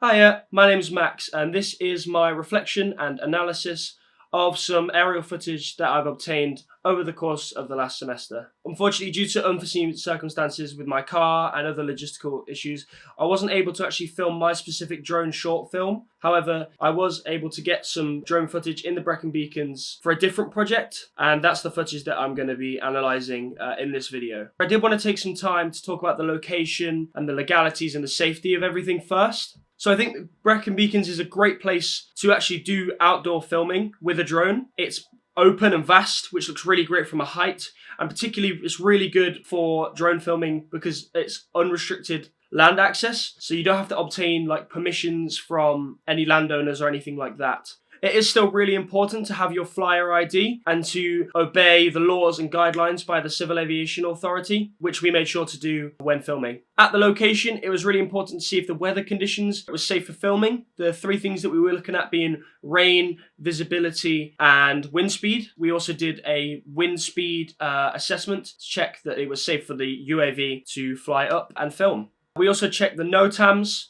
Hiya, my name's Max, and this is my reflection and analysis of some aerial footage that I've obtained over the course of the last semester. Unfortunately, due to unforeseen circumstances with my car and other logistical issues, I wasn't able to actually film my specific drone short film. However, I was able to get some drone footage in the Brecon Beacons for a different project, and that's the footage that I'm going to be analysing in this video. I did want to take some time to talk about the location and the legalities and the safety of everything first. So I think Brecon Beacons is a great place to actually do outdoor filming with a drone. It's open and vast, which looks really great from a height. And particularly, it's really good for drone filming because it's unrestricted land access. So you don't have to obtain permissions from any landowners or anything like that. It is still really important to have your flyer ID and to obey the laws and guidelines by the Civil Aviation Authority, which we made sure to do when filming. At the location, it was really important to see if the weather conditions were safe for filming. The three things that we were looking at being rain, visibility, and wind speed. We also did a wind speed assessment to check that it was safe for the UAV to fly up and film. We also checked the NOTAMs,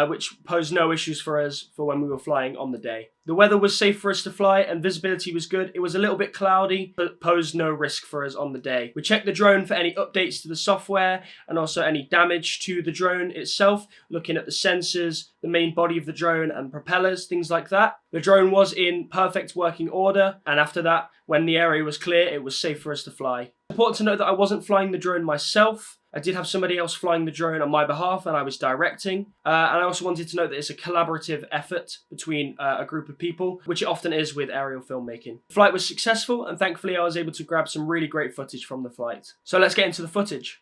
which posed no issues for us for when we were flying on the day. The weather was safe for us to fly and visibility was good. It was a little bit cloudy, but posed no risk for us on the day. We checked the drone for any updates to the software and also any damage to the drone itself, looking at the sensors, the main body of the drone and propellers, things like that. The drone was in perfect working order, and after that, when the area was clear, it was safe for us to fly. It's important to note that I wasn't flying the drone myself. I did have somebody else flying the drone on my behalf and I was directing. And I also wanted to note that it's a collaborative effort between a group of people, which it often is with aerial filmmaking. The flight was successful and thankfully I was able to grab some really great footage from the flight. So let's get into the footage.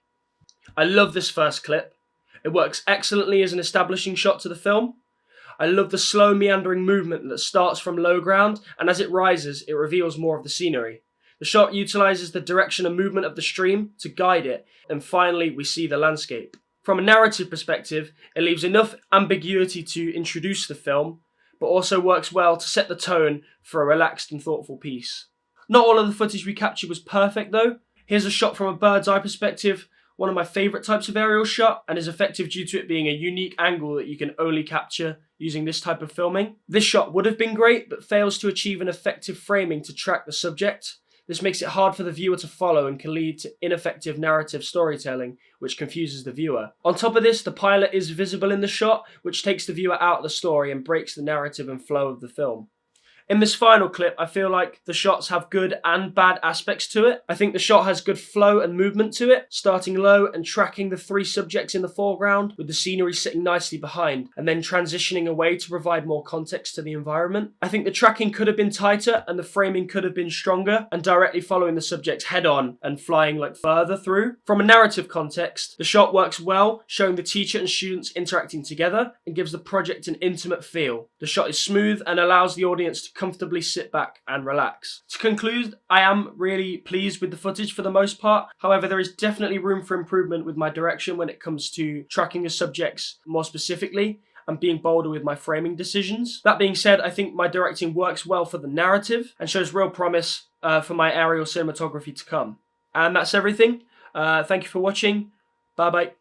I love this first clip. It works excellently as an establishing shot to the film. I love the slow meandering movement that starts from low ground, and as it rises, it reveals more of the scenery. The shot utilises the direction and movement of the stream to guide it, and finally we see the landscape. From a narrative perspective, it leaves enough ambiguity to introduce the film, but also works well to set the tone for a relaxed and thoughtful piece. Not all of the footage we captured was perfect though. Here's a shot from a bird's eye perspective, one of my favourite types of aerial shot, and is effective due to it being a unique angle that you can only capture using this type of filming. This shot would have been great, but fails to achieve an effective framing to track the subject. This makes it hard for the viewer to follow and can lead to ineffective narrative storytelling, which confuses the viewer. On top of this, the pilot is visible in the shot, which takes the viewer out of the story and breaks the narrative and flow of the film. In this final clip, I feel like the shots have good and bad aspects to it. I think the shot has good flow and movement to it, starting low and tracking the three subjects in the foreground, with the scenery sitting nicely behind, and then transitioning away to provide more context to the environment. I think the tracking could have been tighter and the framing could have been stronger, and directly following the subjects head on and flying further through. From a narrative context, the shot works well, showing the teacher and students interacting together, and gives the project an intimate feel. The shot is smooth and allows the audience to comfortably sit back and relax. To conclude, I am really pleased with the footage for the most part. However, there is definitely room for improvement with my direction when it comes to tracking the subjects more specifically and being bolder with my framing decisions. That being said, I think my directing works well for the narrative and shows real promise for my aerial cinematography to come. And that's everything. Thank you for watching. Bye bye.